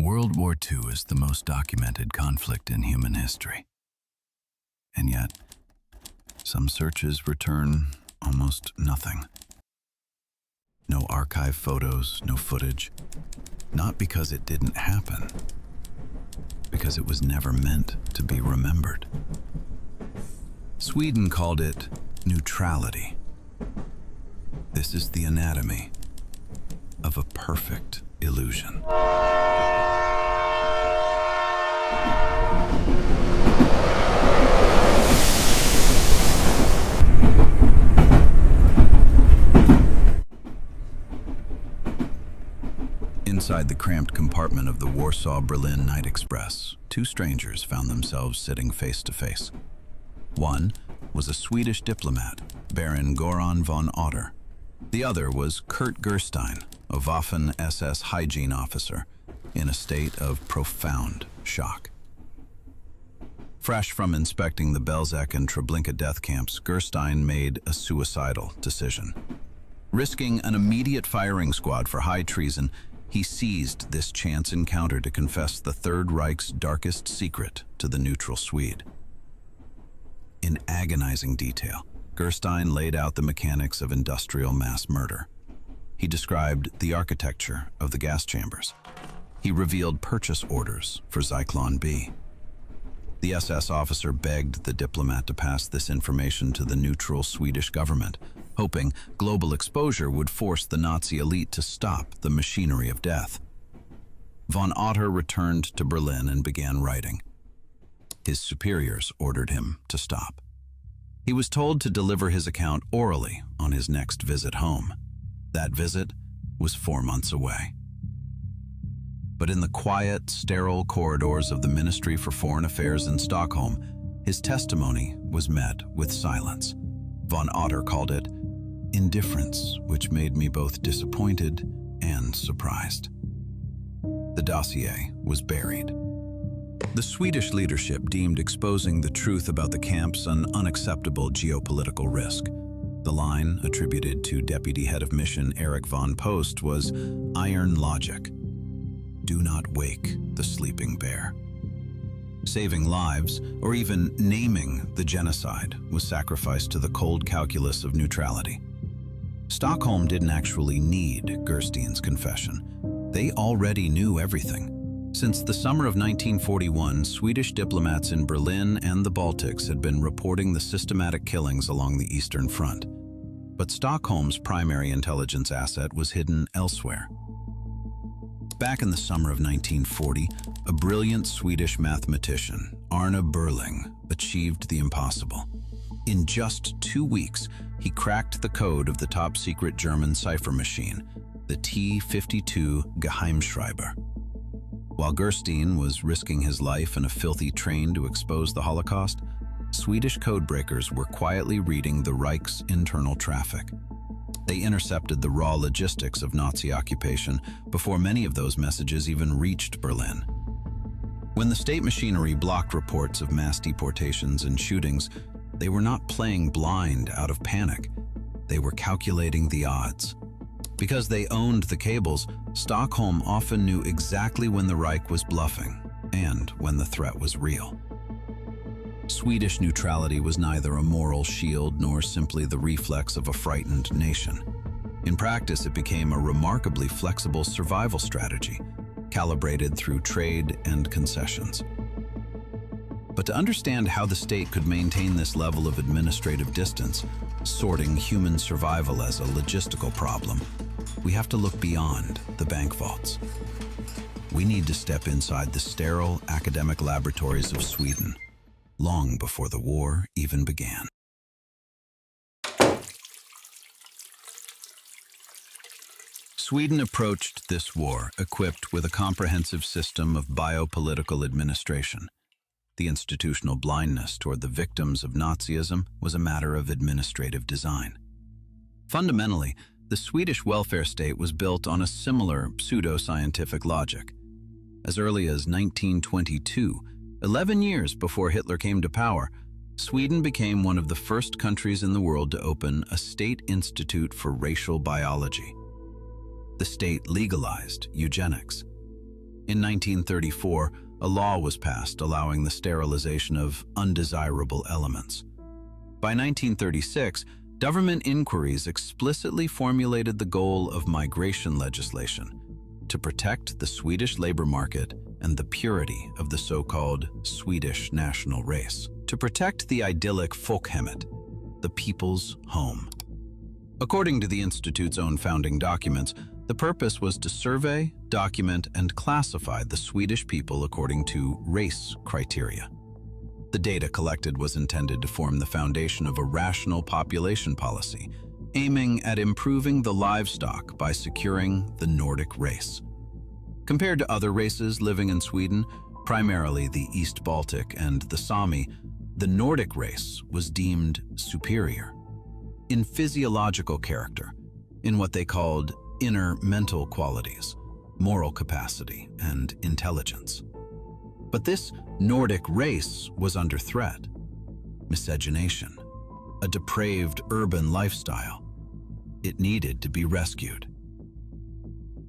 World War II is the most documented conflict in human history. And yet, some searches return almost nothing. No archive photos, no footage. Not because it didn't happen, because it was never meant to be remembered. Sweden called it neutrality. This is the anatomy of a perfect illusion. Inside the cramped compartment of the Warsaw-Berlin Night Express, two strangers found themselves sitting face to face. One was a Swedish diplomat, Baron Göran von Otter. The other was Kurt Gerstein, a Waffen-SS Hygiene officer, in a state of profound shock. Fresh from inspecting the Belzec and Treblinka death camps, Gerstein made a suicidal decision. Risking an immediate firing squad for high treason, he seized this chance encounter to confess the Third Reich's darkest secret to the neutral Swede. In agonizing detail, Gerstein laid out the mechanics of industrial mass murder. He described the architecture of the gas chambers. He revealed purchase orders for Zyklon B. The SS officer begged the diplomat to pass this information to the neutral Swedish government, hoping global exposure would force the Nazi elite to stop the machinery of death. Von Otter returned to Berlin and began writing. His superiors ordered him to stop. He was told to deliver his account orally on his next visit home. That visit was 4 months away. But in the quiet, sterile corridors of the Ministry for Foreign Affairs in Stockholm, his testimony was met with silence. Von Otter called it indifference, which made me both disappointed and surprised. The dossier was buried. The Swedish leadership deemed exposing the truth about the camps an unacceptable geopolitical risk. The line, attributed to Deputy Head of Mission Erich von Post, was iron logic. Do not wake the sleeping bear. Saving lives, or even naming the genocide, was sacrificed to the cold calculus of neutrality. Stockholm didn't actually need Gerstein's confession. They already knew everything. Since the summer of 1941, Swedish diplomats in Berlin and the Baltics had been reporting the systematic killings along the Eastern Front. But Stockholm's primary intelligence asset was hidden elsewhere. Back in the summer of 1940, a brilliant Swedish mathematician, Arne Berling, achieved the impossible. In just 2 weeks, he cracked the code of the top-secret German cipher machine, the T-52 Geheimschreiber. While Gerstein was risking his life in a filthy train to expose the Holocaust, Swedish codebreakers were quietly reading the Reich's internal traffic. They intercepted the raw logistics of Nazi occupation before many of those messages even reached Berlin. When the state machinery blocked reports of mass deportations and shootings, they were not playing blind out of panic. They were calculating the odds. Because they owned the cables, Stockholm often knew exactly when the Reich was bluffing and when the threat was real. Swedish neutrality was neither a moral shield nor simply the reflex of a frightened nation. In practice, it became a remarkably flexible survival strategy, calibrated through trade and concessions. But to understand how the state could maintain this level of administrative distance, sorting human survival as a logistical problem, we have to look beyond the bank vaults. We need to step inside the sterile academic laboratories of Sweden, long before the war even began. Sweden approached this war equipped with a comprehensive system of biopolitical administration. The institutional blindness toward the victims of Nazism was a matter of administrative design. Fundamentally, the Swedish welfare state was built on a similar pseudo-scientific logic. As early as 1922, 11 years before Hitler came to power, Sweden became one of the first countries in the world to open a state institute for racial biology. The state legalized eugenics. In 1934, a law was passed allowing the sterilization of undesirable elements. By 1936, government inquiries explicitly formulated the goal of migration legislation to protect the Swedish labor market and the purity of the so-called Swedish national race, to protect the idyllic folkhemmet, the people's home. According to the Institute's own founding documents, the purpose was to survey, document, and classify the Swedish people according to race criteria. The data collected was intended to form the foundation of a rational population policy, aiming at improving the livestock by securing the Nordic race. Compared to other races living in Sweden, primarily the East Baltic and the Sami, the Nordic race was deemed superior. In physiological character, in what they called inner mental qualities, moral capacity, and intelligence. But this Nordic race was under threat. Miscegenation, a depraved urban lifestyle. It needed to be rescued.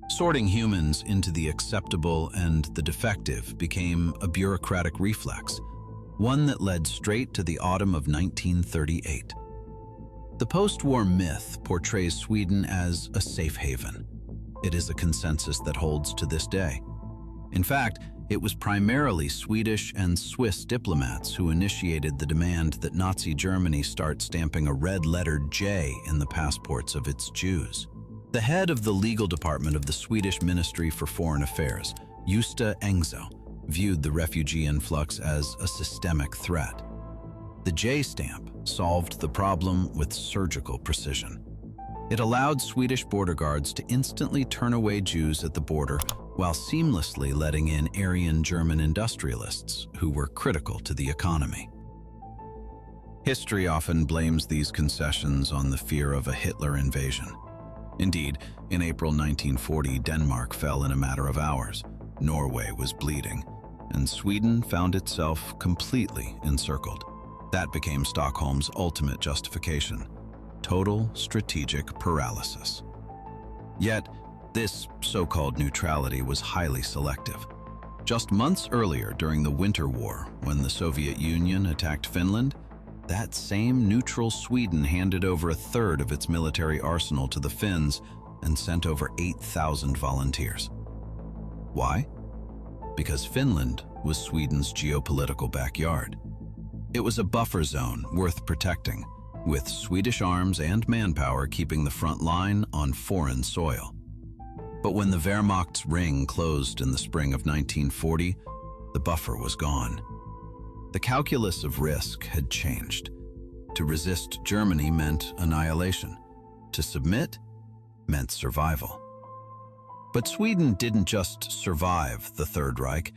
Sorting humans into the acceptable and the defective became a bureaucratic reflex, one that led straight to the autumn of 1938. The post-war myth portrays Sweden as a safe haven. It is a consensus that holds to this day. In fact, it was primarily Swedish and Swiss diplomats who initiated the demand that Nazi Germany start stamping a red-lettered J in the passports of its Jews. The head of the legal department of the Swedish Ministry for Foreign Affairs, Gösta Engzo, viewed the refugee influx as a systemic threat. The J stamp solved the problem with surgical precision. It allowed Swedish border guards to instantly turn away Jews at the border while seamlessly letting in Aryan German industrialists who were critical to the economy. History often blames these concessions on the fear of a Hitler invasion. Indeed, in April 1940, Denmark fell in a matter of hours, Norway was bleeding, and Sweden found itself completely encircled. That became Stockholm's ultimate justification: total strategic paralysis. Yet, this so-called neutrality was highly selective. Just months earlier, during the Winter War, when the Soviet Union attacked Finland, that same neutral Sweden handed over a third of its military arsenal to the Finns and sent over 8,000 volunteers. Why? Because Finland was Sweden's geopolitical backyard. It was a buffer zone worth protecting, with Swedish arms and manpower keeping the front line on foreign soil. But when the Wehrmacht's ring closed in the spring of 1940, the buffer was gone. The calculus of risk had changed. To resist Germany meant annihilation. To submit meant survival. But Sweden didn't just survive the Third Reich,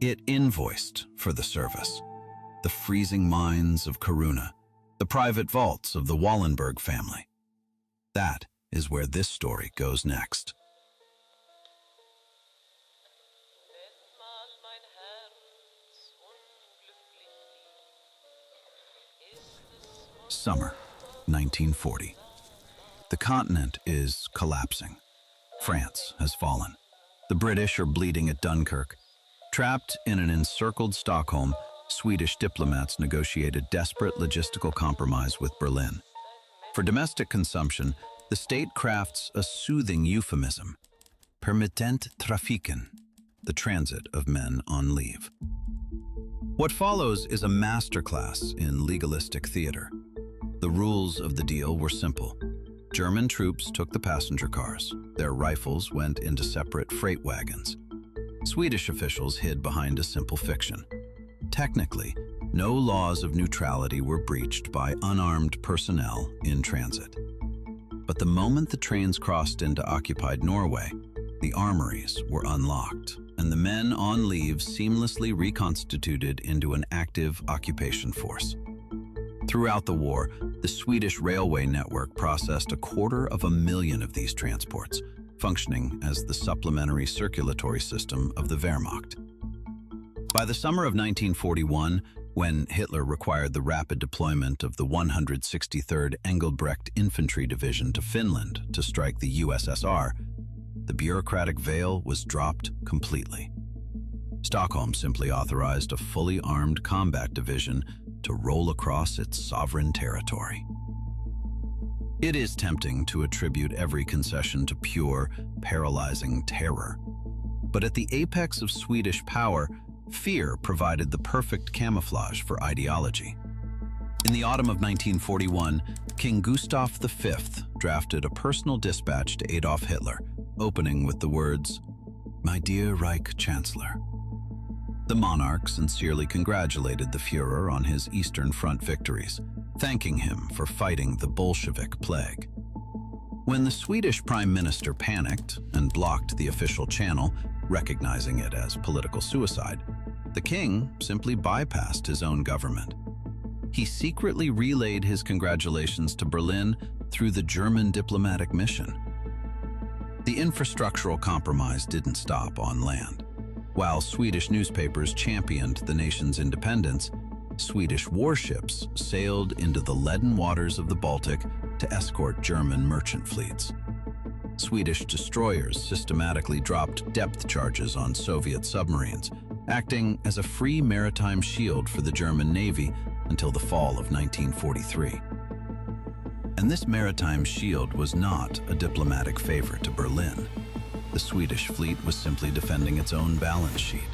it invoiced for the service. The freezing mines of Kiruna, the private vaults of the Wallenberg family. That is where this story goes next. Summer, 1940. The continent is collapsing. France has fallen. The British are bleeding at Dunkirk. Trapped in an encircled Stockholm, Swedish diplomats negotiate a desperate logistical compromise with Berlin. For domestic consumption, the state crafts a soothing euphemism: Permittenttrafiken, the transit of men on leave. What follows is a masterclass in legalistic theater. The rules of the deal were simple. German troops took the passenger cars. Their rifles went into separate freight wagons. Swedish officials hid behind a simple fiction. Technically, no laws of neutrality were breached by unarmed personnel in transit. But the moment the trains crossed into occupied Norway, the armories were unlocked, and the men on leave seamlessly reconstituted into an active occupation force. Throughout the war, the Swedish railway network processed 250,000 of these transports, functioning as the supplementary circulatory system of the Wehrmacht. By the summer of 1941, when Hitler required the rapid deployment of the 163rd Engelbrecht Infantry Division to Finland to strike the USSR, the bureaucratic veil was dropped completely. Stockholm simply authorized a fully armed combat division to roll across its sovereign territory. It is tempting to attribute every concession to pure, paralyzing terror. But at the apex of Swedish power, fear provided the perfect camouflage for ideology. In the autumn of 1941, King Gustav V drafted a personal dispatch to Adolf Hitler, opening with the words, "My dear Reich Chancellor." The monarch sincerely congratulated the Führer on his Eastern Front victories, thanking him for fighting the Bolshevik plague. When the Swedish Prime Minister panicked and blocked the official channel, recognizing it as political suicide, the king simply bypassed his own government. He secretly relayed his congratulations to Berlin through the German diplomatic mission. The infrastructural compromise didn't stop on land. While Swedish newspapers championed the nation's independence, Swedish warships sailed into the leaden waters of the Baltic to escort German merchant fleets. Swedish destroyers systematically dropped depth charges on Soviet submarines, acting as a free maritime shield for the German Navy until the fall of 1943. And this maritime shield was not a diplomatic favor to Berlin. The Swedish fleet was simply defending its own balance sheet.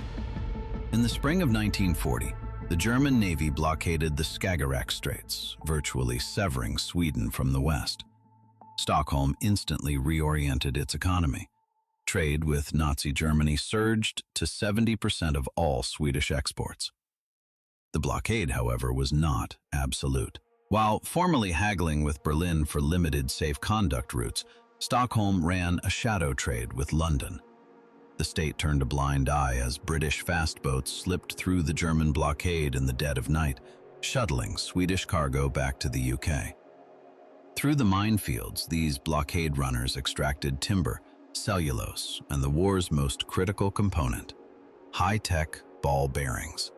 In the spring of 1940, the German Navy blockaded the Skagerrak Straits, virtually severing Sweden from the west. Stockholm instantly reoriented its economy. Trade with Nazi Germany surged to 70% of all Swedish exports. The blockade, however, was not absolute. While formally haggling with Berlin for limited safe conduct routes, Stockholm ran a shadow trade with London. The state turned a blind eye as British fast boats slipped through the German blockade in the dead of night, shuttling Swedish cargo back to the UK. Through the minefields, these blockade runners extracted timber, cellulose, and the war's most critical component, high-tech ball bearings.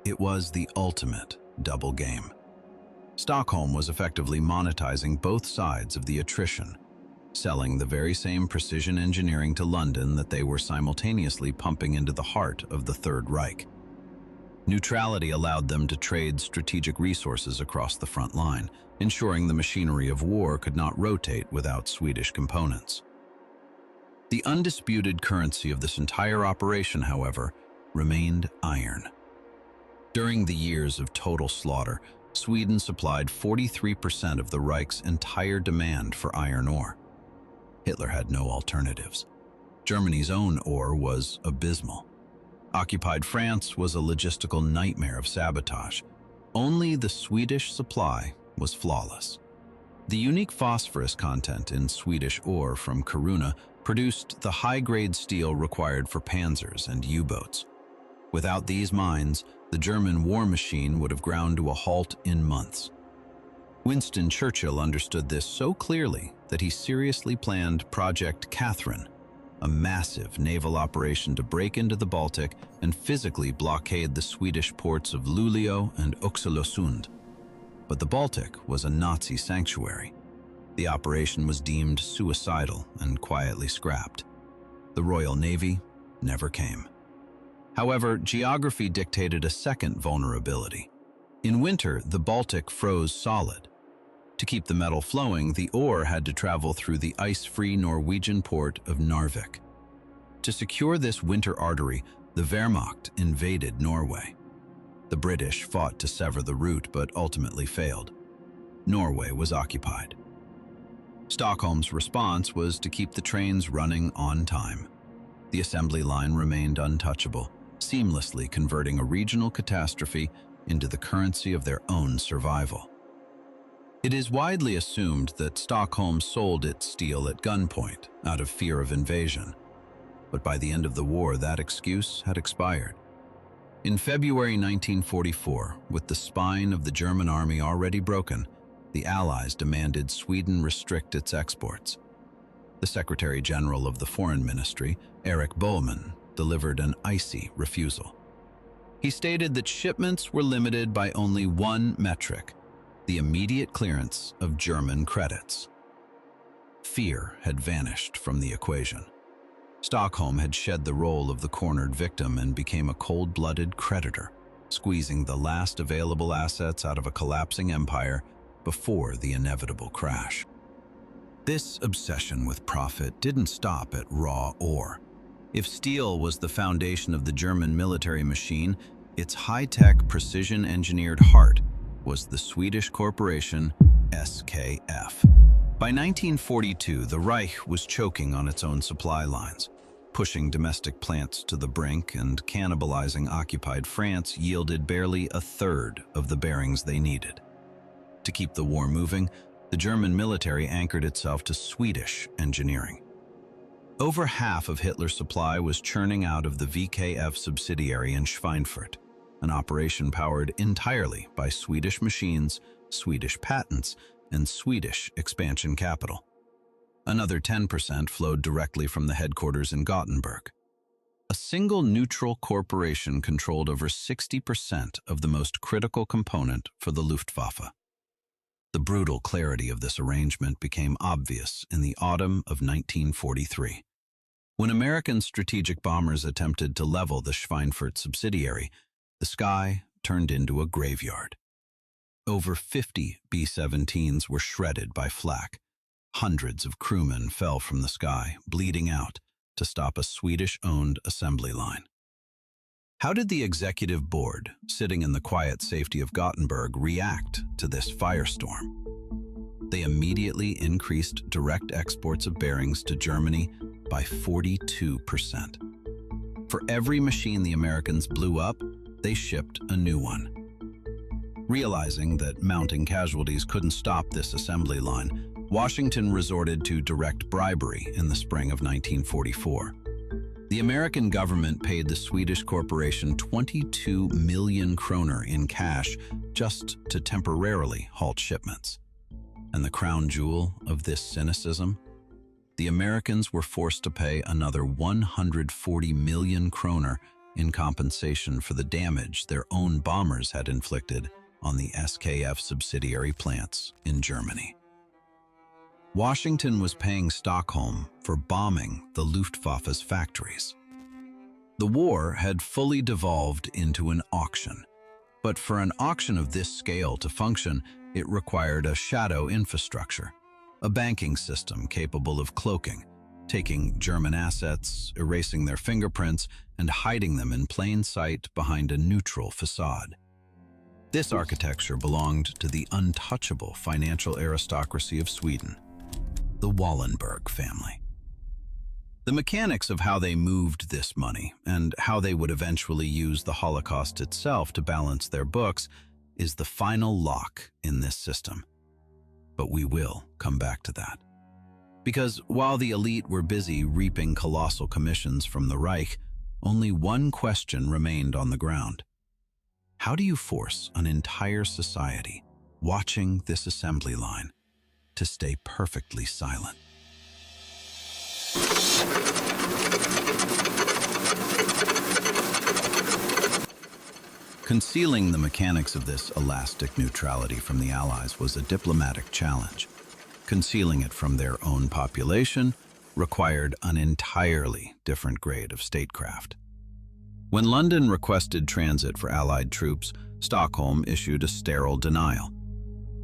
It was the ultimate double game. Stockholm was effectively monetizing both sides of the attrition, selling the very same precision engineering to London that they were simultaneously pumping into the heart of the Third Reich. Neutrality allowed them to trade strategic resources across the front line, ensuring the machinery of war could not rotate without Swedish components. The undisputed currency of this entire operation, however, remained iron. During the years of total slaughter, Sweden supplied 43% of the Reich's entire demand for iron ore. Hitler had no alternatives. Germany's own ore was abysmal. Occupied France was a logistical nightmare of sabotage. Only the Swedish supply was flawless. The unique phosphorus content in Swedish ore from Kiruna produced the high-grade steel required for panzers and U-boats. Without these mines, the German war machine would have ground to a halt in months. Winston Churchill understood this so clearly that he seriously planned Project Catherine, a massive naval operation to break into the Baltic and physically blockade the Swedish ports of Luleå and Oxelösund. But the Baltic was a Nazi sanctuary. The operation was deemed suicidal and quietly scrapped. The Royal Navy never came. However, geography dictated a second vulnerability. In winter, the Baltic froze solid. To keep the metal flowing, the ore had to travel through the ice-free Norwegian port of Narvik. To secure this winter artery, the Wehrmacht invaded Norway. The British fought to sever the route but ultimately failed. Norway was occupied. Stockholm's response was to keep the trains running on time. The assembly line remained untouchable, seamlessly converting a regional catastrophe into the currency of their own survival. It is widely assumed that Stockholm sold its steel at gunpoint out of fear of invasion. But by the end of the war, that excuse had expired. In February 1944, with the spine of the German army already broken, the Allies demanded Sweden restrict its exports. The Secretary General of the Foreign Ministry, Erik Bohlman, delivered an icy refusal. He stated that shipments were limited by only one metric: the immediate clearance of German credits. Fear had vanished from the equation. Stockholm had shed the role of the cornered victim and became a cold-blooded creditor, squeezing the last available assets out of a collapsing empire before the inevitable crash. This obsession with profit didn't stop at raw ore. If steel was the foundation of the German military machine, its high-tech, precision-engineered heart was the Swedish corporation SKF. By 1942, the Reich was choking on its own supply lines. Pushing domestic plants to the brink and cannibalizing occupied France yielded barely a third of the bearings they needed. To keep the war moving, the German military anchored itself to Swedish engineering. Over half of Hitler's supply was churning out of the VKF subsidiary in Schweinfurt, an operation powered entirely by Swedish machines, Swedish patents, and Swedish expansion capital. Another 10% flowed directly from the headquarters in Gothenburg. A single neutral corporation controlled over 60% of the most critical component for the Luftwaffe. The brutal clarity of this arrangement became obvious in the autumn of 1943. When American strategic bombers attempted to level the Schweinfurt subsidiary, the sky turned into a graveyard. Over 50 B-17s were shredded by flak. Hundreds of crewmen fell from the sky, bleeding out, to stop a Swedish-owned assembly line. How did the executive board, sitting in the quiet safety of Gothenburg, react to this firestorm? They immediately increased direct exports of bearings to Germany by 42%. For every machine the Americans blew up, they shipped a new one. Realizing that mounting casualties couldn't stop this assembly line, Washington resorted to direct bribery in the spring of 1944. The American government paid the Swedish corporation 22 million kroner in cash just to temporarily halt shipments. And the crown jewel of this cynicism? The Americans were forced to pay another 140 million kroner in compensation for the damage their own bombers had inflicted on the SKF subsidiary plants in Germany. Washington was paying Stockholm for bombing the Luftwaffe's factories. The war had fully devolved into an auction, but for an auction of this scale to function, it required a shadow infrastructure, a banking system capable of cloaking, taking German assets, erasing their fingerprints, and hiding them in plain sight behind a neutral facade. This architecture belonged to the untouchable financial aristocracy of Sweden, the Wallenberg family. The mechanics of how they moved this money and how they would eventually use the Holocaust itself to balance their books is the final lock in this system. But we will come back to that. Because while the elite were busy reaping colossal commissions from the Reich, only one question remained on the ground. How do you force an entire society watching this assembly line to stay perfectly silent? Concealing the mechanics of this elastic neutrality from the Allies was a diplomatic challenge. Concealing it from their own population required an entirely different grade of statecraft. When London requested transit for Allied troops, Stockholm issued a sterile denial.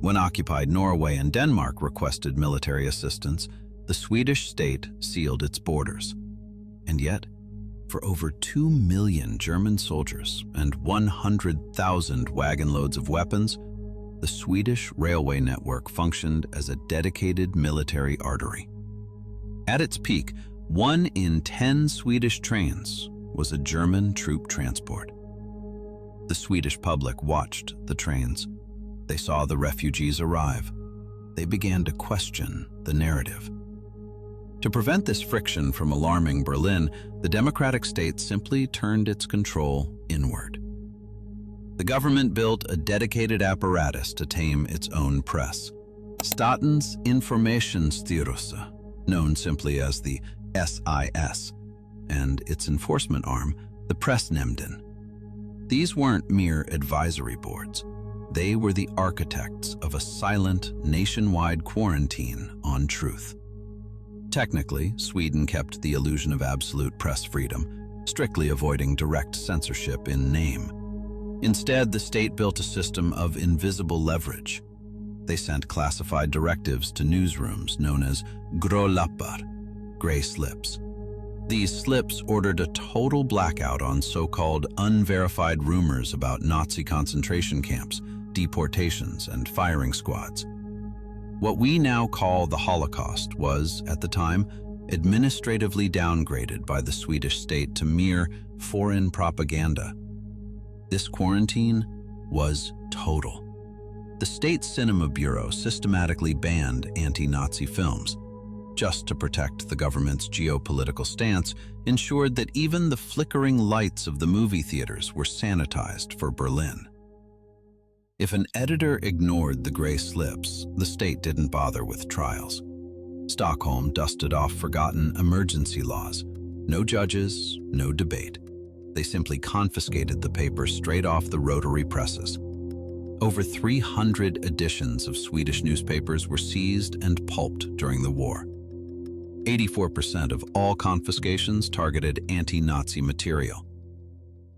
When occupied Norway and Denmark requested military assistance, the Swedish state sealed its borders. And yet, for over 2 million German soldiers and 100,000 wagon loads of weapons, the Swedish railway network functioned as a dedicated military artery. At its peak, 1 in 10 Swedish trains was a German troop transport. The Swedish public watched the trains. They saw the refugees arrive. They began to question the narrative. To prevent this friction from alarming Berlin, the democratic state simply turned its control inward. The government built a dedicated apparatus to tame its own press. Statens Informationsstyrelse, known simply as the SIS, and its enforcement arm, the Pressnämnden. These weren't mere advisory boards. They were the architects of a silent, nationwide quarantine on truth. Technically, Sweden kept the illusion of absolute press freedom, strictly avoiding direct censorship in name. Instead, the state built a system of invisible leverage. They sent classified directives to newsrooms known as grålappar, gray slips. These slips ordered a total blackout on so-called unverified rumors about Nazi concentration camps, deportations, and firing squads. What we now call the Holocaust was, at the time, administratively downgraded by the Swedish state to mere foreign propaganda. This quarantine was total. The State Cinema Bureau systematically banned anti-Nazi films. Just to protect the government's geopolitical stance, ensured that even the flickering lights of the movie theaters were sanitized for Berlin. If an editor ignored the gray slips, the state didn't bother with trials. Stockholm dusted off forgotten emergency laws. No judges, no debate. They simply confiscated the paper straight off the rotary presses. Over 300 editions of Swedish newspapers were seized and pulped during the war. 84% of all confiscations targeted anti-Nazi material.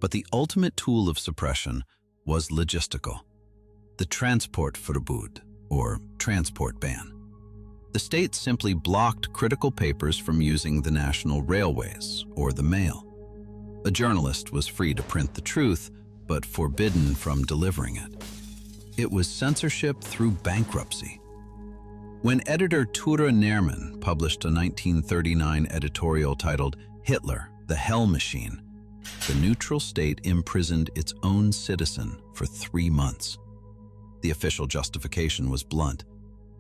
But the ultimate tool of suppression was logistical. The Transportförbud, or transport ban. The state simply blocked critical papers from using the national railways or the mail. A journalist was free to print the truth, but forbidden from delivering it. It was censorship through bankruptcy. When editor Ture Nerman published a 1939 editorial titled Hitler, the Hell Machine, the neutral state imprisoned its own citizen for 3 months. The official justification was blunt: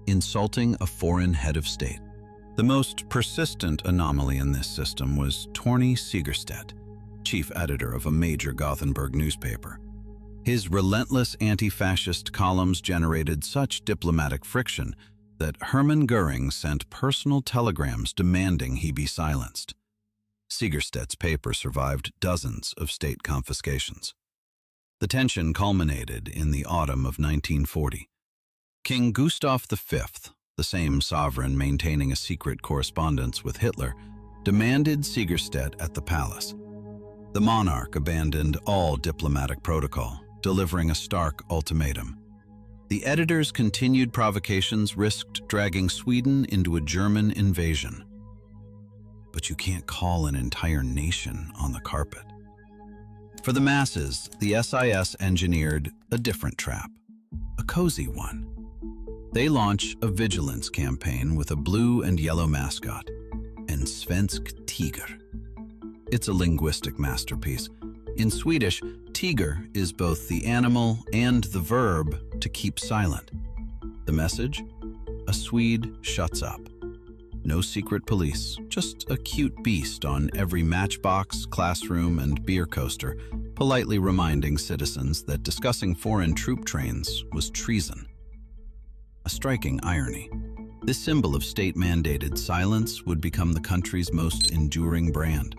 insulting a foreign head of state. The most persistent anomaly in this system was Torny Segerstedt, chief editor of a major Gothenburg newspaper. His relentless anti-fascist columns generated such diplomatic friction that Hermann Göring sent personal telegrams demanding he be silenced. Segerstedt's paper survived dozens of state confiscations. The tension culminated in the autumn of 1940. King Gustav V, the same sovereign maintaining a secret correspondence with Hitler, demanded Segerstedt at the palace. The monarch abandoned all diplomatic protocol, delivering a stark ultimatum. The editor's continued provocations risked dragging Sweden into a German invasion. But you can't call an entire nation on the carpet. For the masses, the SIS engineered a different trap, a cozy one. They launch a vigilance campaign with a blue and yellow mascot, and Svensk tiger. It's a linguistic masterpiece. In Swedish, tiger is both the animal and the verb to keep silent. The message? A Swede shuts up. No secret police, just a cute beast on every matchbox, classroom, and beer coaster, politely reminding citizens that discussing foreign troop trains was treason. A striking irony. This symbol of state-mandated silence would become the country's most enduring brand.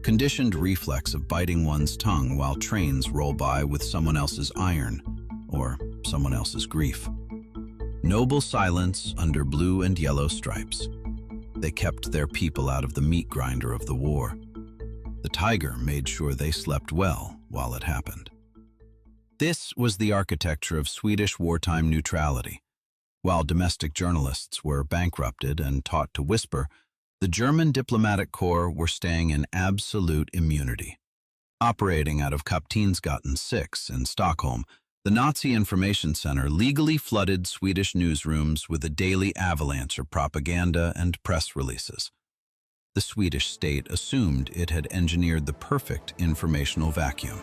Conditioned reflex of biting one's tongue while trains roll by with someone else's iron, or someone else's grief. Noble silence under blue and yellow stripes. They kept their people out of the meat grinder of the war. The tiger made sure they slept well while it happened. This was the architecture of Swedish wartime neutrality. While domestic journalists were bankrupted and taught to whisper, the German diplomatic corps were staying in absolute immunity. Operating out of Kaptensgatan 6 in Stockholm, the Nazi Information Center legally flooded Swedish newsrooms with a daily avalanche of propaganda and press releases. The Swedish state assumed it had engineered the perfect informational vacuum.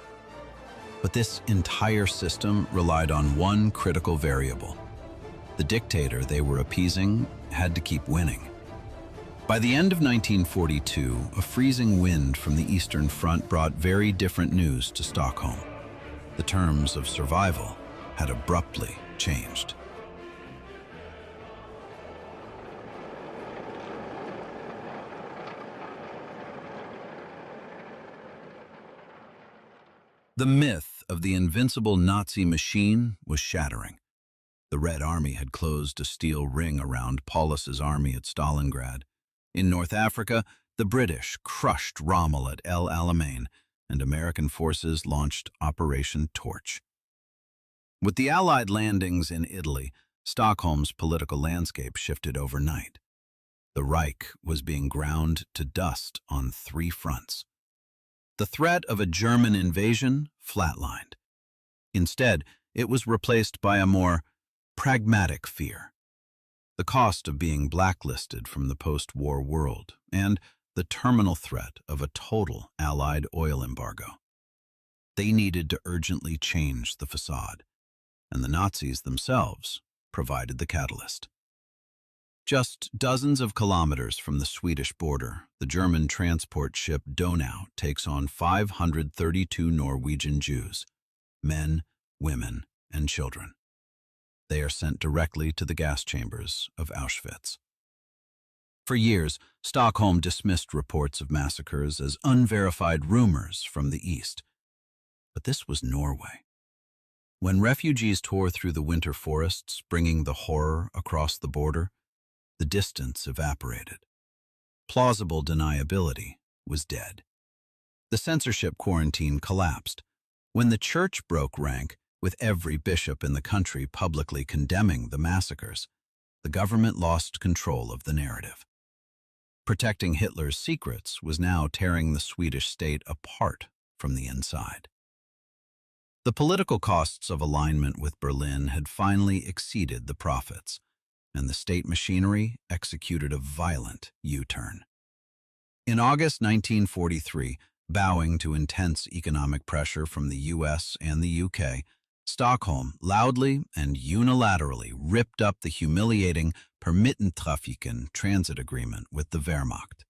But this entire system relied on one critical variable. The dictator they were appeasing had to keep winning. By the end of 1942, a freezing wind from the Eastern Front brought very different news to Stockholm. The terms of survival had abruptly changed. The myth of the invincible Nazi machine was shattering. The Red Army had closed a steel ring around Paulus's army at Stalingrad. In North Africa, the British crushed Rommel at El Alamein, and American forces launched Operation Torch. With the Allied landings in Italy, Stockholm's political landscape shifted overnight. The Reich was being ground to dust on 3 fronts. The threat of a German invasion flatlined. Instead, it was replaced by a more pragmatic fear: the cost of being blacklisted from the post-war world, and the terminal threat of a total Allied oil embargo. They needed to urgently change the facade, and the Nazis themselves provided the catalyst. Just dozens of kilometers from the Swedish border, the German transport ship Donau takes on 532 Norwegian Jews, men, women, and children. They are sent directly to the gas chambers of Auschwitz. For years, Stockholm dismissed reports of massacres as unverified rumors from the East. But this was Norway. When refugees tore through the winter forests, bringing the horror across the border, the distance evaporated. Plausible deniability was dead. The censorship quarantine collapsed. When the church broke rank, with every bishop in the country publicly condemning the massacres, the government lost control of the narrative. Protecting Hitler's secrets was now tearing the Swedish state apart from the inside. The political costs of alignment with Berlin had finally exceeded the profits, and the state machinery executed a violent U-turn. In August 1943, bowing to intense economic pressure from the US and the UK, Stockholm loudly and unilaterally ripped up the humiliating Permittenttrafiken transit agreement with the Wehrmacht.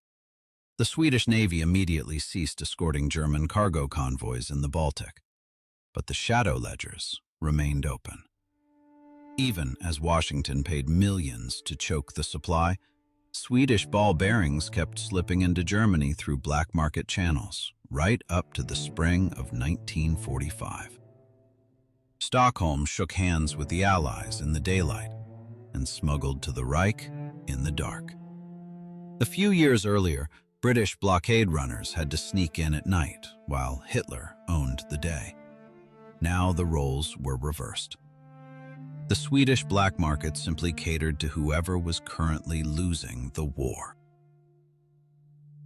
The Swedish Navy immediately ceased escorting German cargo convoys in the Baltic, but the shadow ledgers remained open. Even as Washington paid millions to choke the supply, Swedish ball bearings kept slipping into Germany through black market channels, right up to the spring of 1945. Stockholm shook hands with the Allies in the daylight and smuggled to the Reich in the dark. A few years earlier, British blockade runners had to sneak in at night, while Hitler owned the day. Now the roles were reversed. The Swedish black market simply catered to whoever was currently losing the war.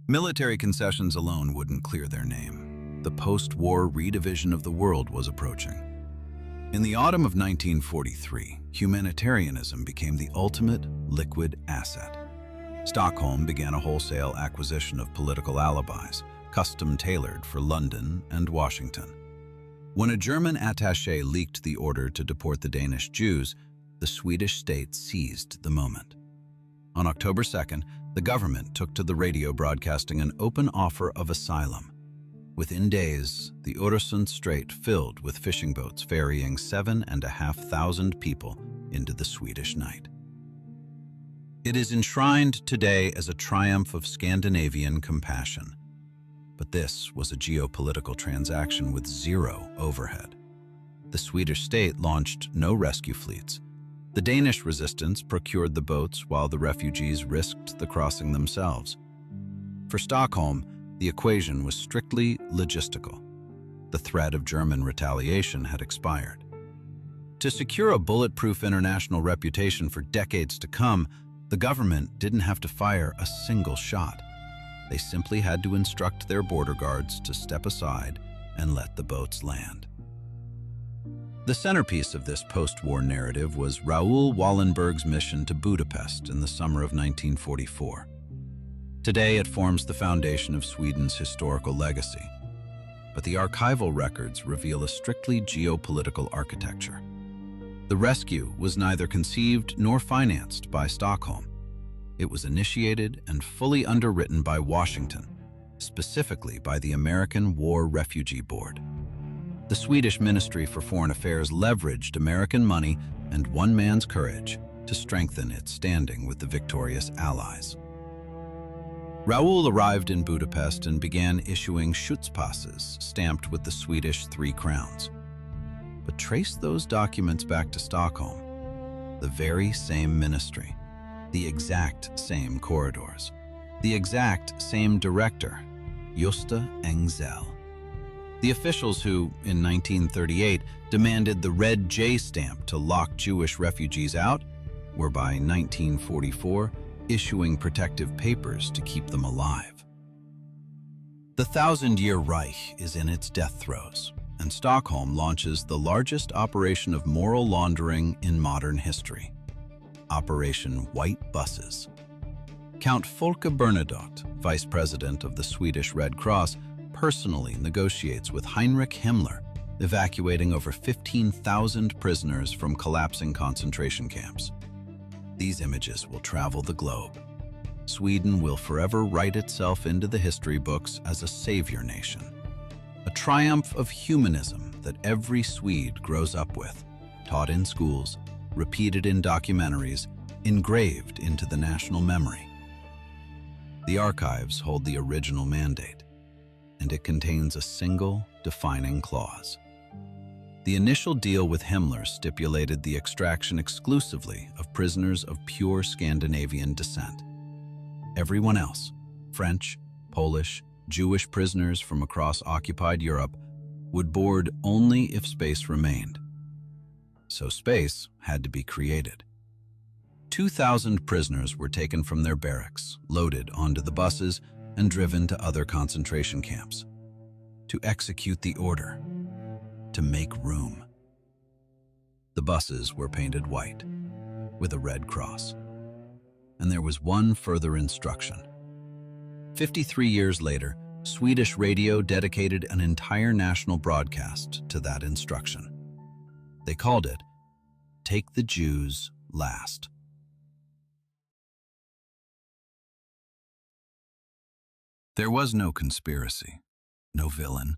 Military concessions alone wouldn't clear their name. The post-war redivision of the world was approaching. In the autumn of 1943, humanitarianism became the ultimate liquid asset. Stockholm began a wholesale acquisition of political alibis, custom-tailored for London and Washington. When a German attaché leaked the order to deport the Danish Jews, the Swedish state seized the moment. On October 2nd, the government took to the radio broadcasting an open offer of asylum. Within days, the Öresund Strait filled with fishing boats ferrying 7,500 people into the Swedish night. It is enshrined today as a triumph of Scandinavian compassion. But this was a geopolitical transaction with zero overhead. The Swedish state launched no rescue fleets. The Danish resistance procured the boats while the refugees risked the crossing themselves. For Stockholm, the equation was strictly logistical. The threat of German retaliation had expired. To secure a bulletproof international reputation for decades to come, the government didn't have to fire a single shot. They simply had to instruct their border guards to step aside and let the boats land. The centerpiece of this post-war narrative was Raoul Wallenberg's mission to Budapest in the summer of 1944. Today, it forms the foundation of Sweden's historical legacy. But the archival records reveal a strictly geopolitical architecture. The rescue was neither conceived nor financed by Stockholm. It was initiated and fully underwritten by Washington, specifically by the American War Refugee Board. The Swedish Ministry for Foreign Affairs leveraged American money and one man's courage to strengthen its standing with the victorious Allies. Raoul arrived in Budapest and began issuing Schutzpasses stamped with the Swedish 3 crowns. But trace those documents back to Stockholm. The very same ministry, the exact same corridors, The exact same director, Gösta Engzel. The officials who, in 1938, demanded the red J stamp to lock Jewish refugees out were by 1944 issuing protective papers to keep them alive. The Thousand-Year Reich is in its death throes, and Stockholm launches the largest operation of moral laundering in modern history, Operation White Buses. Count Folke Bernadotte, vice president of the Swedish Red Cross, personally negotiates with Heinrich Himmler, evacuating over 15,000 prisoners from collapsing concentration camps. These images will travel the globe. Sweden will forever write itself into the history books as a savior nation, a triumph of humanism that every Swede grows up with, taught in schools, repeated in documentaries, engraved into the national memory. The archives hold the original mandate, and it contains a single defining clause. The initial deal with Himmler stipulated the extraction exclusively of prisoners of pure Scandinavian descent. Everyone else, French, Polish, Jewish prisoners from across occupied Europe, would board only if space remained. So space had to be created. 2,000 prisoners were taken from their barracks, loaded onto the buses, and driven to other concentration camps. To execute the order, to make room. The buses were painted white, with a red cross. And there was one further instruction. 53 years later, Swedish radio dedicated an entire national broadcast to that instruction. They called it, "Take the Jews Last." There was no conspiracy, no villain,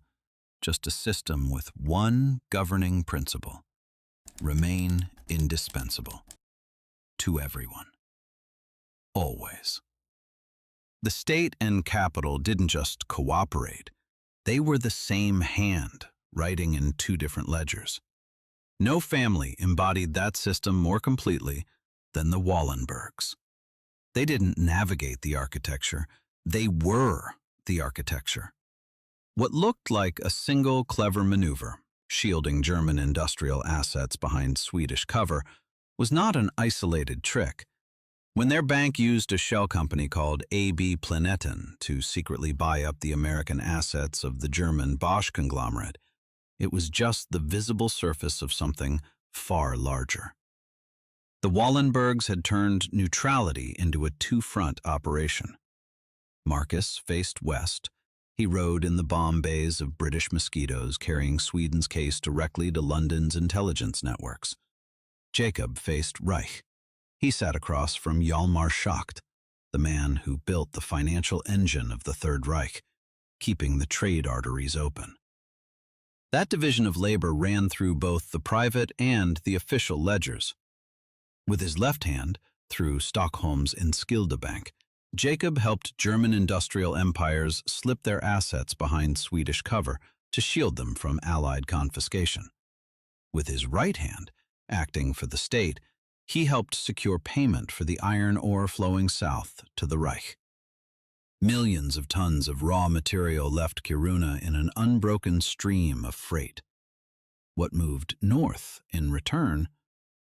just a system with one governing principle: remain indispensable to everyone. Always. The state and capital didn't just cooperate, they were the same hand, writing in two different ledgers. No family embodied that system more completely than the Wallenbergs. They didn't navigate the architecture, they were the architecture. What looked like a single clever maneuver, shielding German industrial assets behind Swedish cover, was not an isolated trick. When their bank used a shell company called AB Planeten to secretly buy up the American assets of the German Bosch conglomerate, it was just the visible surface of something far larger. The Wallenbergs had turned neutrality into a two-front operation. Marcus faced west. He rode in the bomb bays of British Mosquitoes, carrying Sweden's case directly to London's intelligence networks. Jacob faced Reich. He sat across from Hjalmar Schacht, the man who built the financial engine of the Third Reich, keeping the trade arteries open. That division of labor ran through both the private and the official ledgers. With his left hand, through Stockholm's Enskilda Bank, Jacob helped German industrial empires slip their assets behind Swedish cover to shield them from Allied confiscation. With his right hand, acting for the state, he helped secure payment for the iron ore flowing south to the Reich. Millions of tons of raw material left Kiruna in an unbroken stream of freight. What moved north in return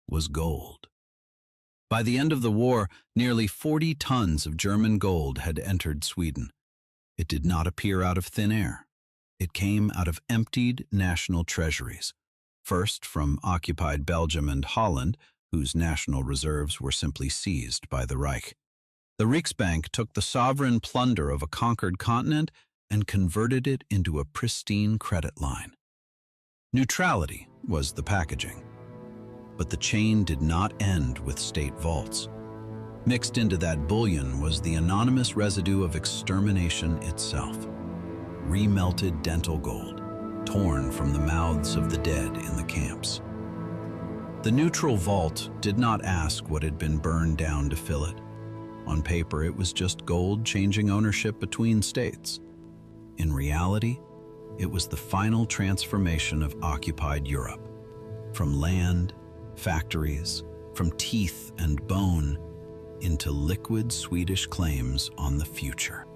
was gold. By the end of the war, nearly 40 tons of German gold had entered Sweden. It did not appear out of thin air. It came out of emptied national treasuries, first from occupied Belgium and Holland, whose national reserves were simply seized by the Reich. The Riksbank took the sovereign plunder of a conquered continent and converted it into a pristine credit line. Neutrality was the packaging. But the chain did not end with state vaults. Mixed into that bullion was the anonymous residue of extermination itself. Remelted dental gold, torn from the mouths of the dead in the camps. The neutral vault did not ask what had been burned down to fill it. On paper, it was just gold changing ownership between states. In reality, it was the final transformation of occupied Europe. From land, factories, from teeth and bone, into liquid Swedish claims on the future.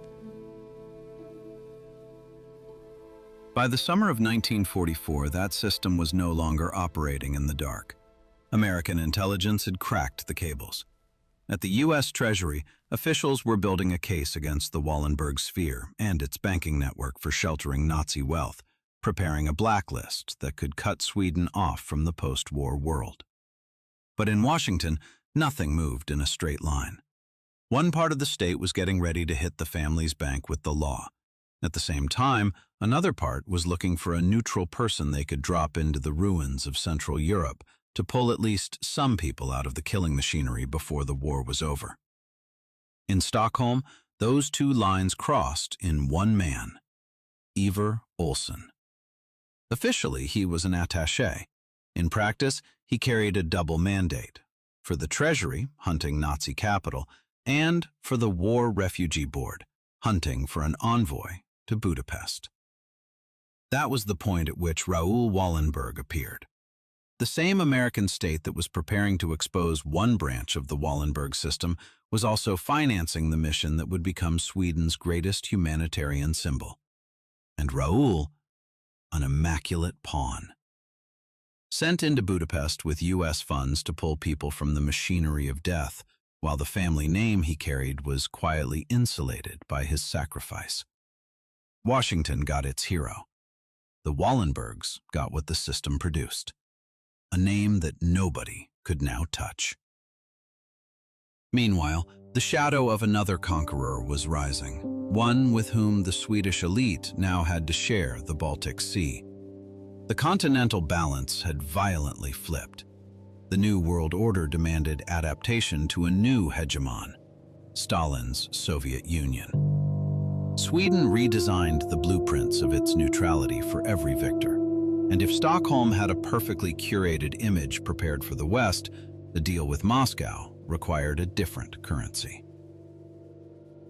By the summer of 1944, that system was no longer operating in the dark. American intelligence had cracked the cables. At the U.S. Treasury, officials were building a case against the Wallenberg sphere and its banking network for sheltering Nazi wealth, preparing a blacklist that could cut Sweden off from the post-war world. But in Washington, nothing moved in a straight line. One part of the state was getting ready to hit the family's bank with the law. At the same time, another part was looking for a neutral person they could drop into the ruins of Central Europe to pull at least some people out of the killing machinery before the war was over. In Stockholm, those two lines crossed in one man, Ivar Olsson. Officially, he was an attaché. In practice, he carried a double mandate, for the Treasury, hunting Nazi capital, and for the War Refugee Board, hunting for an envoy to Budapest. That was the point at which Raoul Wallenberg appeared. The same American state that was preparing to expose one branch of the Wallenberg system was also financing the mission that would become Sweden's greatest humanitarian symbol. And Raoul, an immaculate pawn. Sent into Budapest with U.S. funds to pull people from the machinery of death, while the family name he carried was quietly insulated by his sacrifice. Washington got its hero. The Wallenbergs got what the system produced. A name that nobody could now touch. Meanwhile, the shadow of another conqueror was rising, one with whom the Swedish elite now had to share the Baltic Sea. The continental balance had violently flipped. The new world order demanded adaptation to a new hegemon, Stalin's Soviet Union. Sweden redesigned the blueprints of its neutrality for every victor. And if Stockholm had a perfectly curated image prepared for the West, the deal with Moscow required a different currency.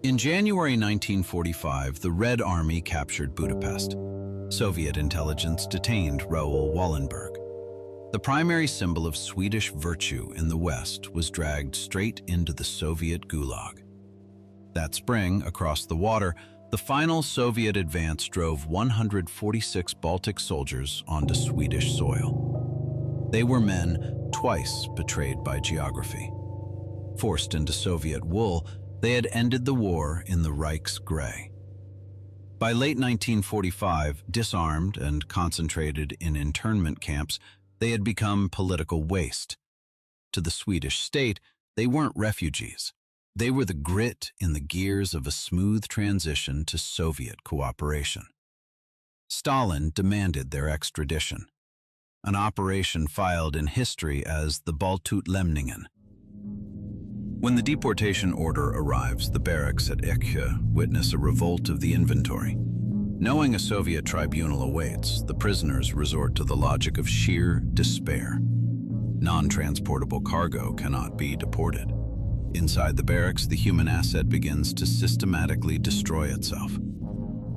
In January 1945, the Red Army captured Budapest. Soviet intelligence detained Raoul Wallenberg. The primary symbol of Swedish virtue in the West was dragged straight into the Soviet gulag. That spring, across the water, the final Soviet advance drove 146 Baltic soldiers onto Swedish soil. They were men twice betrayed by geography. Forced into Soviet wool, they had ended the war in the Reich's gray. By late 1945, disarmed and concentrated in internment camps, they had become political waste. To the Swedish state, they weren't refugees. They were the grit in the gears of a smooth transition to Soviet cooperation. Stalin demanded their extradition, an operation filed in history as the Baltutlämningen. When the deportation order arrives, the barracks at Epilogue witness a revolt of the inventory. Knowing a Soviet tribunal awaits, the prisoners resort to the logic of sheer despair. Non-transportable cargo cannot be deported. Inside the barracks, the human asset begins to systematically destroy itself.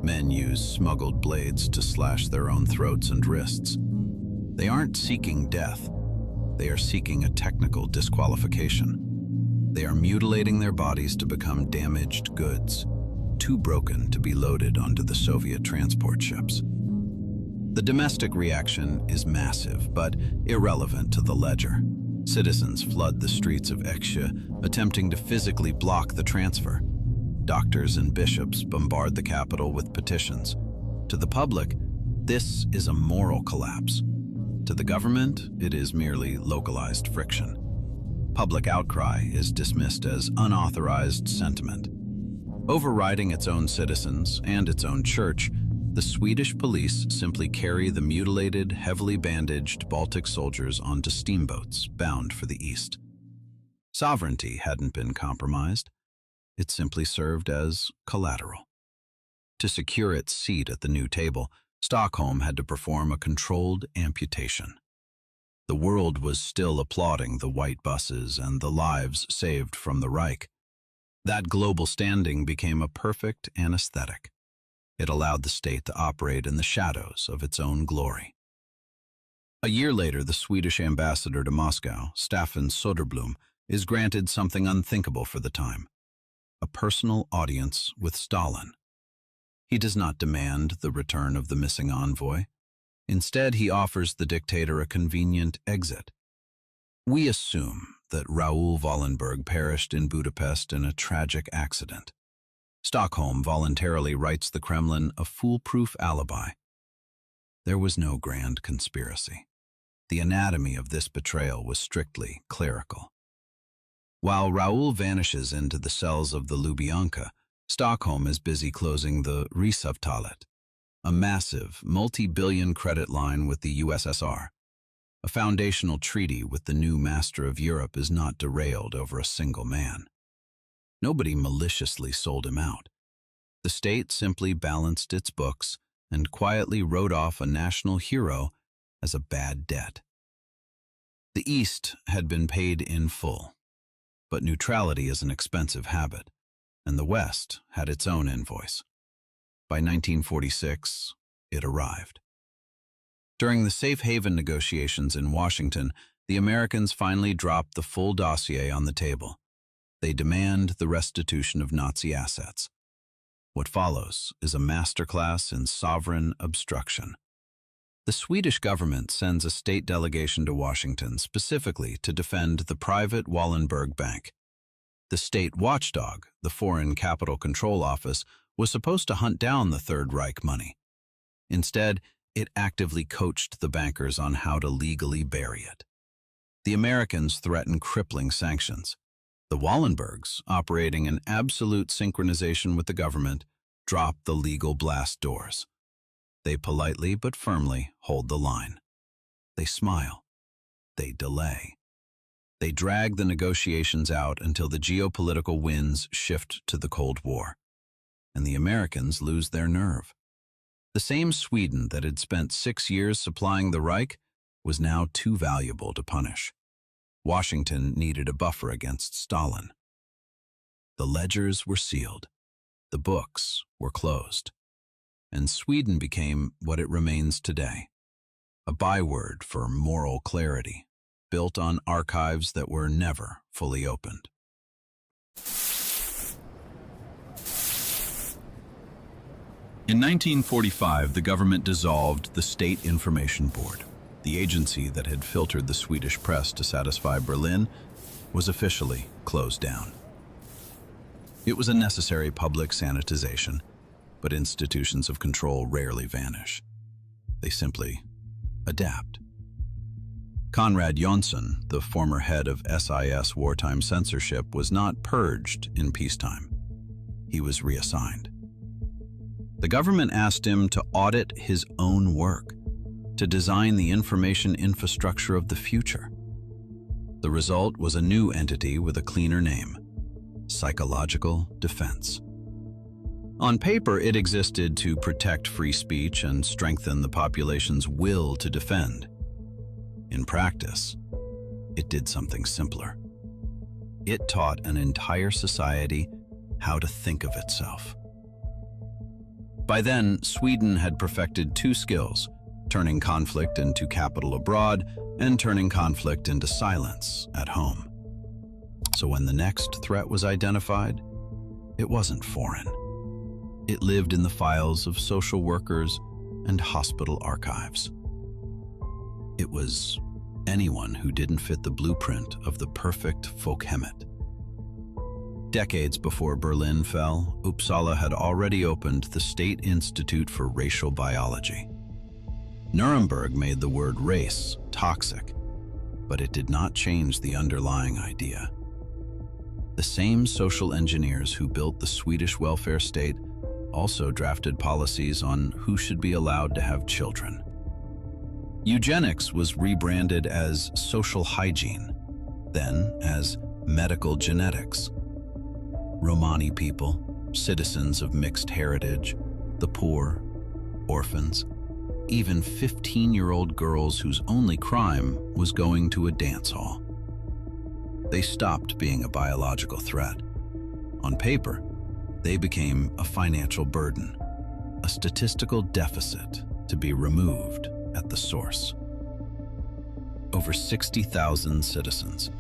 Men use smuggled blades to slash their own throats and wrists. They aren't seeking death. They are seeking a technical disqualification. They are mutilating their bodies to become damaged goods, too broken to be loaded onto the Soviet transport ships. The domestic reaction is massive, but irrelevant to the ledger. Citizens flood the streets of Epilogue, attempting to physically block the transfer. Doctors and bishops bombard the capital with petitions. To the public, this is a moral collapse. To the government, it is merely localized friction. Public outcry is dismissed as unauthorized sentiment. Overriding its own citizens and its own church, the Swedish police simply carry the mutilated, heavily bandaged Baltic soldiers onto steamboats bound for the east. Sovereignty hadn't been compromised. It simply served as collateral. To secure its seat at the new table, Stockholm had to perform a controlled amputation. The world was still applauding the white buses and the lives saved from the Reich. That global standing became a perfect anesthetic. It allowed the state to operate in the shadows of its own glory. A year later, the Swedish ambassador to Moscow, Staffan Soderblom, is granted something unthinkable for the time: a personal audience with Stalin. He does not demand the return of the missing envoy. Instead, he offers the dictator a convenient exit. We assume that Raoul Wallenberg perished in Budapest in a tragic accident. Stockholm voluntarily writes the Kremlin a foolproof alibi. There was no grand conspiracy. The anatomy of this betrayal was strictly clerical. While Raoul vanishes into the cells of the Lubyanka, Stockholm is busy closing the Ryssavtalet, a massive, multi-billion credit line with the USSR. A foundational treaty with the new master of Europe is not derailed over a single man. Nobody maliciously sold him out. The state simply balanced its books and quietly wrote off a national hero as a bad debt. The East had been paid in full, but neutrality is an expensive habit, and the West had its own invoice. By 1946, it arrived. During the safe haven negotiations in Washington, the Americans finally dropped the full dossier on the table. They demand the restitution of Nazi assets. What follows is a masterclass in sovereign obstruction. The Swedish government sends a state delegation to Washington specifically to defend the private Wallenberg Bank. The state watchdog, the Foreign Capital Control Office, was supposed to hunt down the Third Reich money. Instead, it actively coached the bankers on how to legally bury it. The Americans threatened crippling sanctions. The Wallenbergs, operating in absolute synchronization with the government, drop the legal blast doors. They politely but firmly hold the line. They smile. They delay. They drag the negotiations out until the geopolitical winds shift to the Cold War, and the Americans lose their nerve. The same Sweden that had spent 6 years supplying the Reich was now too valuable to punish. Washington needed a buffer against Stalin. The ledgers were sealed. The books were closed. And Sweden became what it remains today, a byword for moral clarity, built on archives that were never fully opened. In 1945, the government dissolved the State Information Board. The agency that had filtered the Swedish press to satisfy Berlin was officially closed down. It was a necessary public sanitization, but institutions of control rarely vanish. They simply adapt. Konrad Jonsson, the former head of SIS wartime censorship, was not purged in peacetime. He was reassigned. The government asked him to audit his own work, to design the information infrastructure of the future. The result was a new entity with a cleaner name: Psychological Defense. On paper, it existed to protect free speech and strengthen the population's will to defend. In practice, it did something simpler. It taught an entire society how to think of itself. By then, Sweden had perfected two skills: turning conflict into capital abroad and turning conflict into silence at home. So when the next threat was identified, it wasn't foreign. It lived in the files of social workers and hospital archives. It was anyone who didn't fit the blueprint of the perfect Folkhemmet. Decades before Berlin fell, Uppsala had already opened the State Institute for Racial Biology. Nuremberg made the word race toxic, but it did not change the underlying idea. The same social engineers who built the Swedish welfare state also drafted policies on who should be allowed to have children. Eugenics was rebranded as social hygiene, then as medical genetics. Romani people, citizens of mixed heritage, the poor, orphans, even 15-year-old girls whose only crime was going to a dance hall. They stopped being a biological threat. On paper, they became a financial burden, a statistical deficit to be removed at the source. Over 60,000 citizens,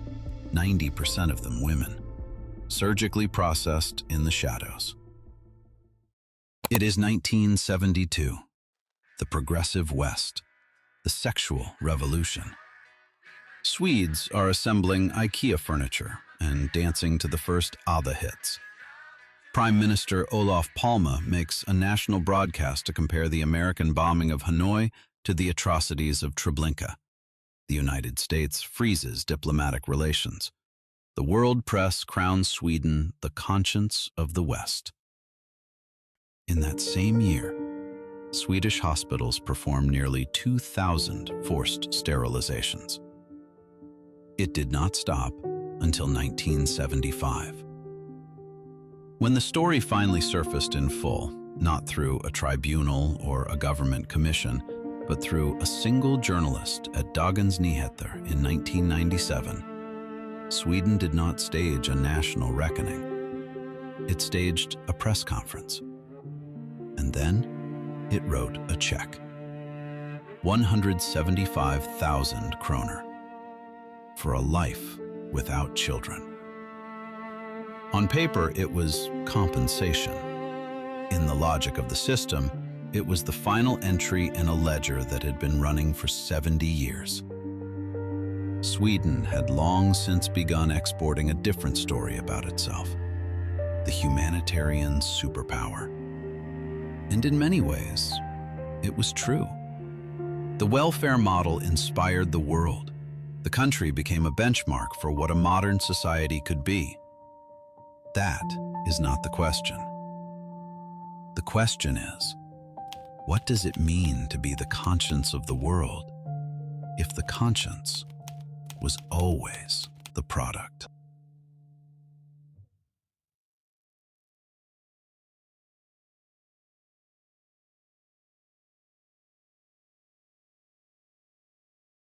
90% of them women, surgically processed in the shadows. It is 1972, the progressive West, the sexual revolution. Swedes are assembling IKEA furniture and dancing to the first ABBA hits. Prime Minister Olof Palme makes a national broadcast to compare the American bombing of Hanoi to the atrocities of Treblinka. The United States freezes diplomatic relations. The world press crowns Sweden the conscience of the West. In that same year, Swedish hospitals performed nearly 2,000 forced sterilizations. It did not stop until 1975. When the story finally surfaced in full, not through a tribunal or a government commission, but through a single journalist at Dagens Nyheter in 1997, Sweden did not stage a national reckoning. It staged a press conference. And then it wrote a check. 175,000 kroner for a life without children. On paper, it was compensation. In the logic of the system, it was the final entry in a ledger that had been running for 70 years. Sweden had long since begun exporting a different story about itself, the humanitarian superpower. And in many ways, it was true. The welfare model inspired the world. The country became a benchmark for what a modern society could be. That is not the question. The question is, what does it mean to be the conscience of the world if the conscience was always the product